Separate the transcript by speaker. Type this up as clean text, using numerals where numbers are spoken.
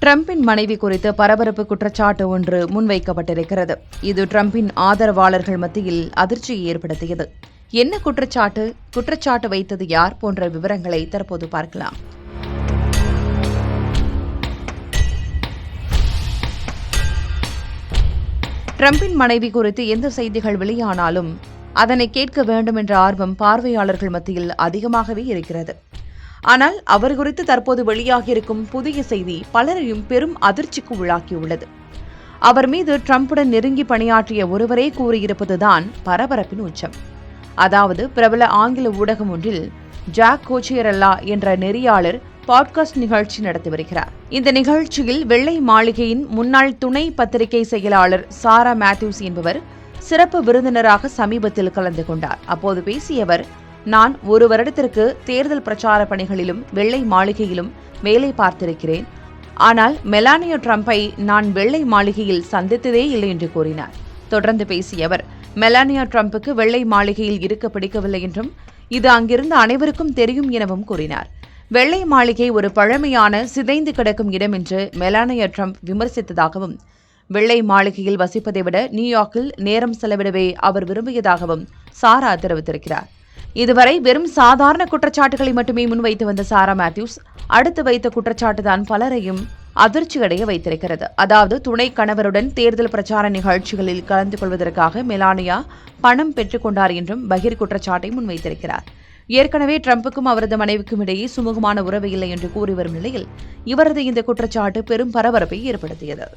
Speaker 1: டிரம்பின் மனைவி குறித்து பரபரப்பு குற்றச்சாட்டு ஒன்று முன்வைக்கப்பட்டிருக்கிறது. இது டிரம்பின் ஆதரவாளர்கள் மத்தியில் அதிர்ச்சியை ஏற்படுத்தியது. என்ன குற்றச்சாட்டு, குற்றச்சாட்டு வைத்தது யார் போன்ற விவரங்களை தற்போது பார்க்கலாம். டிரம்பின் மனைவி குறித்து எந்த செய்திகள் வெளியானாலும் அதனை கேட்க வேண்டும் என்ற ஆர்வம் பார்வையாளர்கள் மத்தியில் அதிகமாகவே இருக்கிறது. ஆனால் அவர் குறித்து தற்போது வெளியாகியிருக்கும் புதிய செய்தி பலரையும் பெரும் அதிர்ச்சிக்கு உள்ளாக்கியுள்ளது. அவர் மீது டிரம்புடன் நெருங்கி பணியாற்றிய ஒருவரே கூறியிருப்பதுதான் பரபரப்பின் உச்சம். அதாவது, பிரபல ஆங்கில ஊடகம் ஒன்றில் ஜாக் கோச்சியரெல்லா என்ற நெறியாளர் பாட்காஸ்ட் நிகழ்ச்சி நடத்தி வருகிறார். இந்த நிகழ்ச்சியில் வெள்ளை மாளிகையின் முன்னாள் துணை பத்திரிகை செயலாளர் சாரா மேத்யூஸ் என்பவர் சிறப்பு விருந்தினராக சமீபத்தில் கலந்து கொண்டார். அப்போது பேசியவர், நான் 1 வருடத்திற்கு தேர்தல் பிரச்சார பணிகளிலும் வெள்ளை மாளிகையிலும் வேலை பார்த்திருக்கிறேன். ஆனால் மெலானியா டிரம்பை நான் வெள்ளை மாளிகையில் சந்தித்ததே இல்லை என்று கூறினார். தொடர்ந்து பேசிய அவர், மெலானியா டிரம்புக்கு வெள்ளை மாளிகையில் இருக்க பிடிக்கவில்லை என்றும் இது அங்கிருந்த அனைவருக்கும் தெரியும் எனவும் கூறினார். வெள்ளை மாளிகை ஒரு பழமையான சிதைந்து கிடக்கும் இடம் என்று மெலானியா டிரம்ப் விமர்சித்ததாகவும், வெள்ளை மாளிகையில் வசிப்பதை விட நியூயார்க்கில் நேரம் செலவிடவே அவர் விரும்பியதாகவும் சாரா தெரிவித்திருக்கிறார். இதுவரை வெறும் சாதாரண குற்றச்சாட்டுகளை மட்டுமே முன்வைத்து வந்த சாரா மேத்யூஸ் அடுத்து வைத்த குற்றச்சாட்டுதான் பலரையும் அதிர்ச்சியடைய வைத்திருக்கிறது. அதாவது, துணை கணவருடன் தேர்தல் பிரச்சார நிகழ்ச்சிகளில் கலந்து கொள்வதற்காக மெலானியா பணம் பெற்றுக் கொண்டார் என்றும் பகீர் குற்றச்சாட்டை முன்வைத்திருக்கிறார். ஏற்கனவே டிரம்புக்கும் அவரது மனைவிக்கும் இடையே சுமூகமான உறவு இல்லை என்று கூறி வரும் நிலையில் இவரது இந்த குற்றச்சாட்டு பெரும் பரபரப்பை ஏற்படுத்தியது.